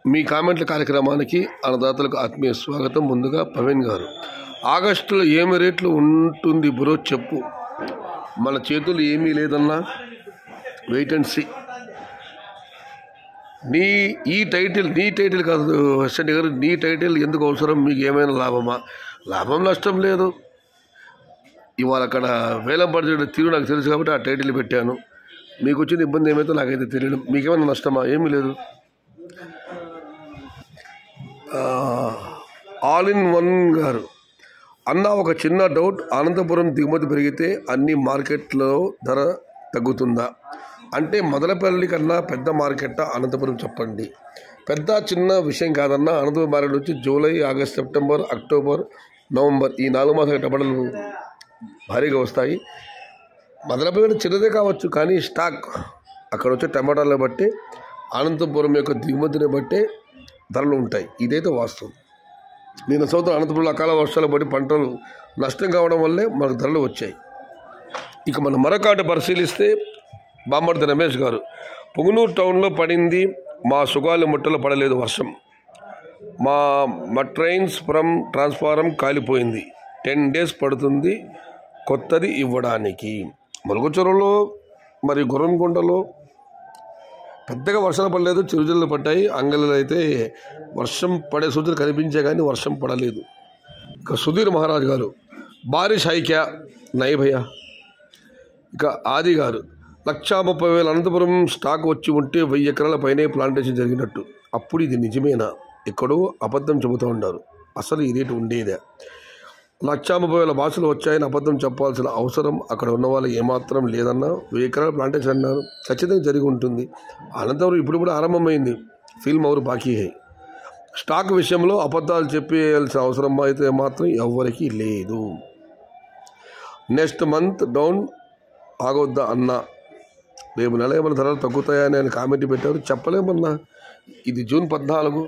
మీ కామెంట్ల కార్యక్రమానికి అన్నదాతలకు ఆత్మీయ స్వాగతం. ముందుగా ప్రవీణ్ గారు, ఆగస్టులో ఏమి రేట్లు ఉంటుంది బ్రో చెప్పు. మన చేతులు ఏమీ లేదన్నా, వెయిట్ అండ్ సీ. నీ టైటిల్ కాదు హర్షణి గారు, నీ టైటిల్ ఎందుకు అవసరం? మీకు ఏమైనా లాభమా? లాభం నష్టం లేదు. ఇవాళ అక్కడ వేలం పడితే తీరు నాకు తెలుసు కాబట్టి ఆ టైటిల్ పెట్టాను. మీకు వచ్చిన ఇబ్బంది ఏమైతే నాకైతే తెలియదు. మీకేమైనా నష్టమా? ఏమీ లేదు. ఆల్ ఇన్ వన్ గారు, అన్న ఒక చిన్న డౌట్, అనంతపురం దిగుమతి పెరిగితే అన్ని మార్కెట్లో ధర తగ్గుతుందా? అంటే మొదలపల్లి కన్నా పెద్ద మార్కెట్ అనంతపురం చెప్పండి. పెద్ద చిన్న విషయం కాదన్న. అనంతపురం మార్కెట్ వచ్చి July, August, September, October, November ఈ 4 మాసాల టమాటాలు భారీగా వస్తాయి. మొదలపల్లి చిన్నదే కావచ్చు, కానీ స్టాక్ అక్కడ వచ్చే టమాటాలను బట్టి అనంతపురం యొక్క దిగుమతిని బట్టే ధరలు ఉంటాయి. ఇదైతే వాస్తవం. నేను సంవత్సరం అనంతపురంలో అకాల వర్షాలు పడి పంటలు నష్టం కావడం వల్లే మనకు ధరలు వచ్చాయి. ఇక మనం మరొకటి పరిశీలిస్తే బామ్మర్తి రమేష్ గారు, పుంగనూరు టౌన్లో పడింది, మా సుగాలి ముట్టలో పడలేదు వర్షం. మా ట్రైన్స్ ఫ్రమ్ ట్రాన్స్ఫారం కాలిపోయింది, 10 days పడుతుంది కొత్తది ఇవ్వడానికి. ములుగుచెరువులో మరి గుర్రంకొండలో పెద్దగా వర్షాలు పడలేదు, చిరుజల్లు పడ్డాయి. అంగళ్ళు అయితే వర్షం పడే సూచనలు కనిపించే కానీ వర్షం పడలేదు. ఇక సుధీర్ మహారాజ్ గారు, బారిష్ హైక్యా నై భయ్యా. ఇక ఆది గారు, 1,30,000 అనంతపురం స్టాక్ వచ్చి ఉంటే 1000 ఎకరాల పైనే ప్లాంటేషన్ జరిగినట్టు. అప్పుడు ఇది నిజమేనా? ఎక్కడో అబద్ధం చెబుతూ ఉన్నారు. అసలు ఈ రేటు ఉండేదే. 1,30,000 భాషలు వచ్చాయని అబద్ధం చెప్పాల్సిన అవసరం అక్కడ ఉన్న వాళ్ళకి ఏమాత్రం లేదన్నా. 1000 ఎకరాల ప్లాంటేషన్ అన్నారు, ఖచ్చితంగా జరిగి ఉంటుంది. అనంతపురం ఇప్పుడు కూడా ఆరంభమైంది, ఫిల్మ్ అవరు బాకీ హై. స్టాక్ విషయంలో అబద్ధాలు చెప్పేయాల్సిన అవసరం అయితే మాత్రం ఎవ్వరికీ లేదు. నెక్స్ట్ మంత్ డౌన్ ఆగొద్దా అన్న, రేపు నెల ఏమైనా ధరలు తగ్గుతాయని ఆయన కామెంట్ పెట్టారు. చెప్పలేమన్నా. ఇది జూన్ 14,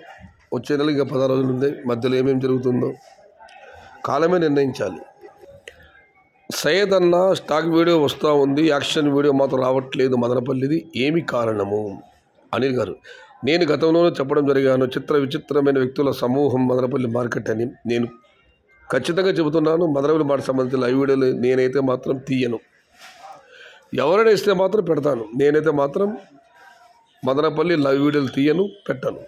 వచ్చే నెల ఇంకా 10 రోజులు ఉంది. మధ్యలో ఏమేమి జరుగుతుందో కాలమే నిర్ణయించాలి. సయ్యద్ అన్న, స్టాక్ వీడియో వస్తూ ఉంది, యాక్షన్ వీడియో మాత్రం రావట్లేదు మదనపల్లిది, ఏమి కారణము? అనిల్ గారు, నేను గతంలోనే చెప్పడం జరిగాను, చిత్ర విచిత్రమైన వ్యక్తుల సమూహం మదనపల్లి మార్కెట్ అని. నేను ఖచ్చితంగా చెబుతున్నాను, మదనపల్లి మాట సంబంధించిన లైవ్ వీడియోలు నేనైతే మాత్రం తీయను. ఎవరైనా ఇస్తే మాత్రం పెడతాను. నేనైతే మాత్రం మదనపల్లి లైవ్ వీడియోలు తీయను, పెట్టను.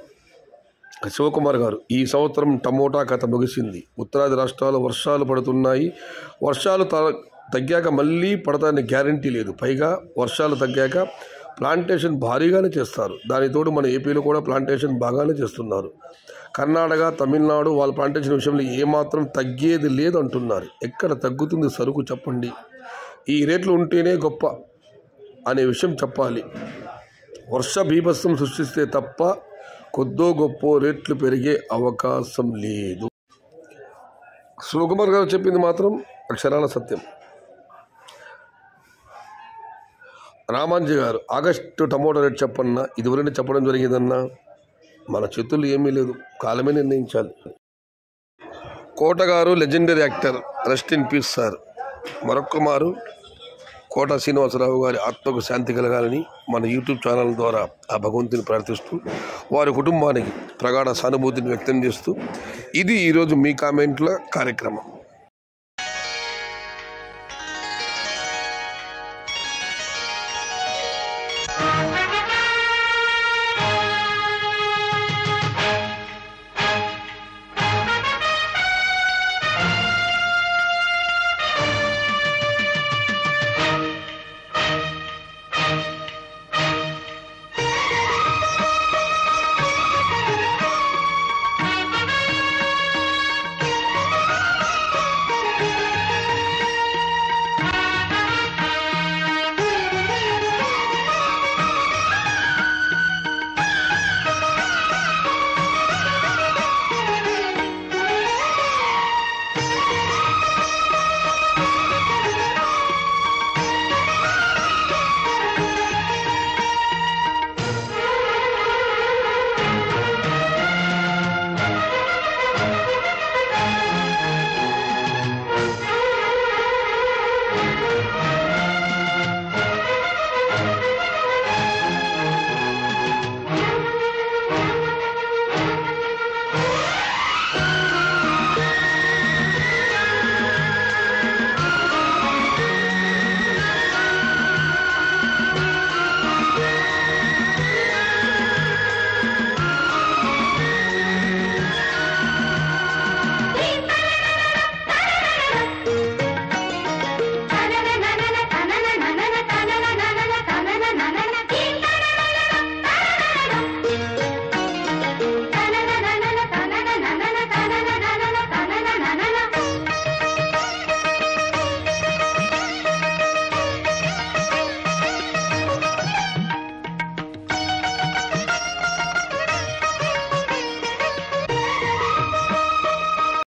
శివకుమార్ గారు, ఈ సంవత్సరం టమోటా కథ ముగిసింది. ఉత్తరాది రాష్ట్రాలు వర్షాలు పడుతున్నాయి. వర్షాలు తగ్గాక మళ్ళీ పడతాయని గ్యారంటీ లేదు. పైగా వర్షాలు తగ్గాక ప్లాంటేషన్ భారీగానే చేస్తారు. దానితోడు మన ఏపీలో కూడా ప్లాంటేషన్ బాగానే చేస్తున్నారు. కర్ణాటక, తమిళనాడు వాళ్ళ ప్లాంటేషన్ విషయంలో ఏమాత్రం తగ్గేది లేదు అంటున్నారు. ఎక్కడ తగ్గుతుంది సరుకు చెప్పండి? ఈ రేట్లు ఉంటేనే గొప్ప అనే విషయం చెప్పాలి. వర్ష బీభత్సం సృష్టిస్తే తప్ప కొద్దో గొప్ప రేట్లు పెరిగే అవకాశం లేదు. శివకుమార్ గారు చెప్పింది మాత్రం అక్షరాల సత్యం. రామాంజీ గారు, ఆగస్టు టమోటా రేట్ చెప్పన్నా, ఇదివరనే చెప్పడం జరిగిందన్నా. మన చేతుల్లో ఏమీ లేదు, కాలమే నిర్ణయించాలి. కోట గారు, legendary actor, rest in peace sir. మరొక్క మారు కోట శ్రీనివాసరావు గారి ఆత్మకు శాంతి కలగాలని మన యూట్యూబ్ ఛానల్ ద్వారా ఆ భగవంతుని ప్రార్థిస్తూ, వారి కుటుంబానికి ప్రగాఢ సానుభూతిని వ్యక్తం చేస్తూ, ఇది ఈరోజు మీ కామెంట్ల కార్యక్రమం.